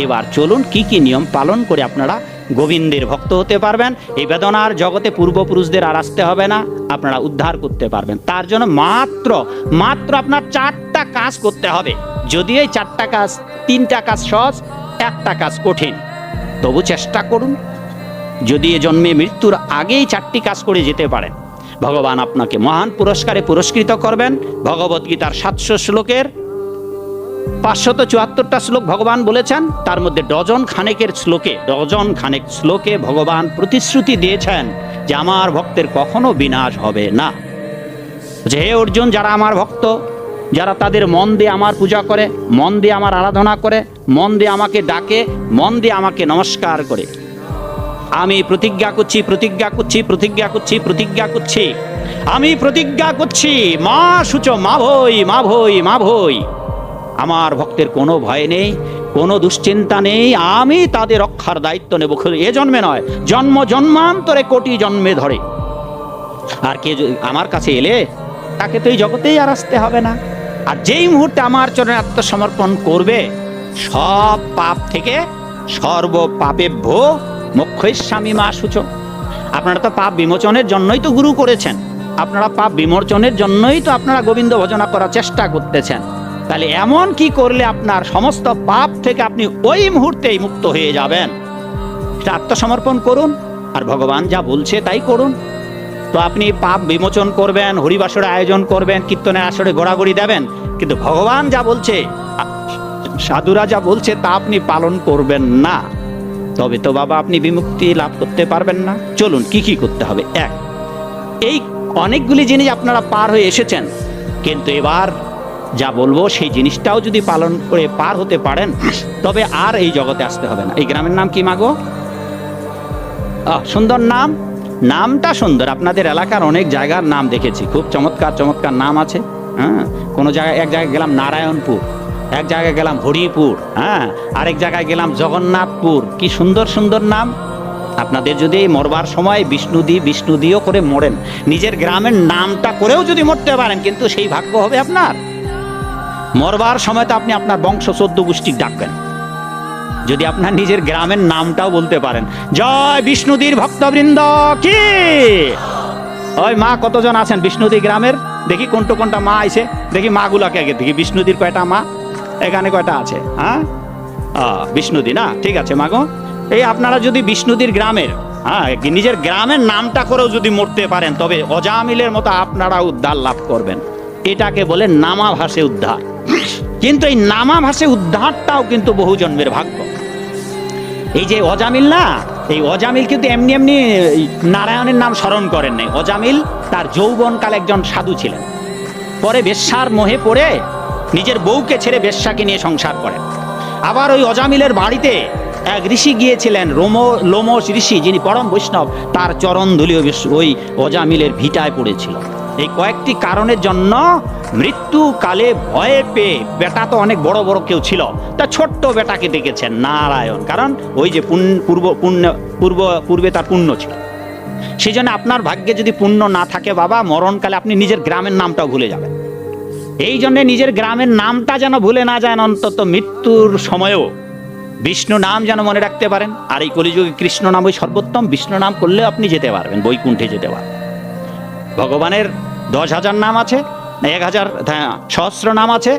এবার চলুন কি কি নিয়ম পালন করে আপনারা গোবিন্দের ভক্ত হতে পারবেন। এই বেদনার জগতে পূর্বপুরুষদের আর আসতে হবে না, আপনারা উদ্ধার করতে পারবেন। তার জন্য মাত্র আপনার 4টা কাজ করতে হবে। যদি এই 4টা কাজ, 3টা কাজ সহজ, 1টা কাজ কঠিন, তবু চেষ্টা করুন। যদি এ জন্মে মৃত্যুর আগেই 4টি কাজ করে যেতে পারেন, ভগবান আপনাকে মহান পুরস্কারে পুরস্কৃত করবেন। ভগবদ্গীতার 700 শ্লোকের 574টা শ্লোক ভগবান বলেছেন, তার মধ্যে ডজন খানেক শ্লোকে ভগবান প্রতিশ্রুতি দিয়েছেন যে আমার ভক্তের কখনো বিনাশ হবে না। যে হে অর্জুন, যারা আমার ভক্ত, যারা তাদের মন দিয়ে আমার পূজা করে, মন দিয়ে আমার আরাধনা করে, মন দিয়ে আমাকে ডাকে, মন দিয়ে আমাকে নমস্কার করে, আমি প্রতিজ্ঞা করছি আমি প্রতিজ্ঞা করছি, মা সূচো মা ভই, আমার ভক্তের কোনো ভয় নেই, কোনো দুশ্চিন্তা নেই, আমি তাদের রক্ষার দায়িত্ব নেব। এ জন্মে নয়, জন্মান্তরে কোটি জন্মে ধরে। আর কে আমার কাছে এলে তাকে তো এই জগতেই আর আসতে হবে না। আর যেই মুহূর্তে আমার চরণে আত্মসমর্পণ করবে, সব পাপ থেকে সর্ব পাপেভ্য মোক্ষয়িষ্যামি মা শুচো। আপনারা তো পাপ বিমোচনের জন্যই তো গুরু করেছেন, আপনারা পাপ বিমোচনের জন্যই তো আপনারা গোবিন্দ ভজনা করার চেষ্টা করতেছেন। তাহলে এমন কি করলে আপনার সমস্ত পাপ থেকে আপনি ওই মুহূর্তেই মুক্ত হয়ে যাবেন? সেটা আত্মসমর্পণ করুন, আর ভগবান যা বলছে তাই করুন। তো আপনি পাপ বিমোচন করবেন, হরিবাসরে আয়োজন করবেন, কীর্তনের আসরে গোড়াগড়ি দেবেন, কিন্তু ভগবান যা বলছে, সাধুরা যা বলছে তা আপনি পালন করবেন না, তবে তো বাবা আপনি বিমুক্তি লাভ করতে পারবেন না। চলুন কি কি করতে হবে। এই অনেকগুলি জিনিস আপনারা পার হয়ে এসেছেন, কিন্তু এবার যা বলবো সেই জিনিসটাও যদি পালন করে পার হতে পারেন, তবে আর এই জগতে আসতে হবে না। এই গ্রামের নাম কি মাগো? সুন্দর নাম, নামটা সুন্দর। আপনাদের এলাকার অনেক জায়গার নাম দেখেছি, খুব চমৎকার নাম আছে। হ্যাঁ, কোনো জায়গায়, এক জায়গায় গেলাম নারায়ণপুর, এক জায়গায় গেলাম হরিপুর, হ্যাঁ, আরেক জায়গায় গেলাম জগন্নাথপুর। কি সুন্দর নাম। আপনাদের যদি মরবার সময় বিষ্ণুদিও করে মরেন, নিজের গ্রামের নামটা করেও যদি মরতে পারেন, কিন্তু সেই ভাগ্য হবে আপনার। মরবার সময় তো আপনি আপনার বংশ 14 গোষ্ঠী ডাকবেন, যদি আপনার নিজের গ্রামের নামটাও বলতে পারেন। জয় বিষ্ণুদীর ভক্তবৃন্দ কি। ওই মা কতজন আছেন বিষ্ণুদী গ্রামের? দেখি কোনটা মা আইছে, দেখি মাগুলাকে আগে দেখি। বিষ্ণুদীর কয়টা মা এখানে, কয়টা আছে? হ্যাঁ, বিষ্ণুদী না, ঠিক আছে মাগো। এই আপনারা যদি বিষ্ণুদীর গ্রামের, হ্যাঁ, নিজের গ্রামের নামটা করেও যদি মরতে পারেন, তবে অজামিলের মতো আপনারা উদ্ধার লাভ করবেন। এটাকে বলে নামাভাসে উদ্ধার। কিন্তু এই নামাভাসে উদ্ধারটাও কিন্তু বহু জন্মের ভাগ্য। এই যে অজামিল না, এই অজামিল কিন্তু এমনি নারায়ণের নাম স্মরণ করেন নাই। অজামিল তার যৌবনকাল একজন সাধু ছিলেন, পরে বেশ্যার মোহে পড়ে নিজের বউকে ছেড়ে বেশ্যাকে নিয়ে সংসার করেন। আবার ওই অজামিলের বাড়িতে এক ঋষি গিয়েছিলেন, লোমশ ঋষি, যিনি পরম বৈষ্ণব, তার চরণ ধুলিও ওই অজামিলের ভিটায় পড়েছিল। এই কয়েকটি কারণের জন্য মৃত্যুকালে ভয়ে পেয়ে, বেটা তো অনেক বড় কেউ ছিল, তা ছোট্ট বেটাকে ডেকেছেন নারায়ণ, কারণ ওই যে পূর্বে তার পুণ্য ছিল। সেই জন্য আপনার ভাগ্যে যদি পুণ্য না থাকে বাবা, মরণকালে আপনি নিজের গ্রামের নামটাও ভুলে যাবেন। এই জন্য নিজের গ্রামের নামটা যেন ভুলে না যান, অন্তত মৃত্যুর সময়ও বিষ্ণু নাম যেন মনে রাখতে পারেন। আর এই কলিযুগে কৃষ্ণ নাম ওই সর্বোত্তম, বিষ্ণু নাম করলেও আপনি যেতে পারবেন, বৈকুণ্ঠে যেতে পারবেন। ভগবানের 10,000 নাম আছে, 1,000 সহস্র নাম আছে,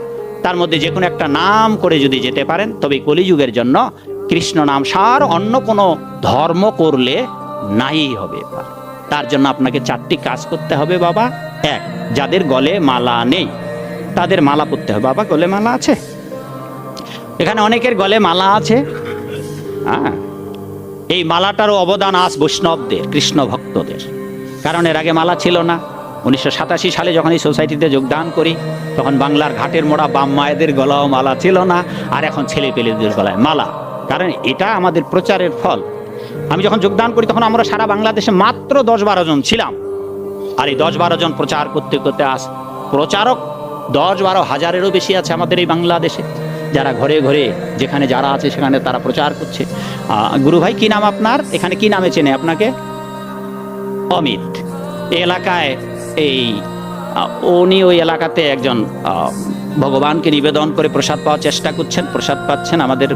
তার মধ্যে যে কোনো একটা নাম করে যদি যেতে পারেন, তবে কলিযুগের জন্য কৃষ্ণ নাম সার অন্য কোনো ধর্ম করলে নাই হবে। তার জন্য আপনাকে 4টি কাজ করতে হবে বাবা। 1, যাদের গলে মালা নেই তাদের মালা পরতে হবে। বাবা গলে মালা আছে? এখানে অনেকের গলে মালা আছে। হ্যাঁ, এই মালাটারও অবদান আজ বৈষ্ণবদের, কৃষ্ণ ভক্তদের, কারণ এর আগে মালা ছিল না। 1987 সালে যখন এই সোসাইটিতে যোগদান করি, তখন বাংলার ঘাটের মোড়া বাম মায়েদের গলাও মালা ছিল না, আর এখন ছেলে পেলেদের গলায় মালা। কারণ এটা আমাদের প্রচারের ফল। আমি যখন যোগদান করি তখন আমরা সারা বাংলাদেশে মাত্র 10-12 জন ছিলাম, আর এই 10-12 জন প্রচার করতে আস প্রচারক 10-12 হাজারেরও বেশি আছে আমাদের এই বাংলাদেশে, যারা ঘরে ঘরে যেখানে যারা আছে সেখানে তারা প্রচার করছে। গুরু ভাই কি নাম আপনার? এখানে কি নামে চেনে আপনাকে? অমিত। এই এলাকায় উনি ওই এলাকাতে একজন ভগবানকে নিবেদন করে প্রসাদ পাওয়ার চেষ্টা করছেন, প্রসাদ পাচ্ছেন আমাদের।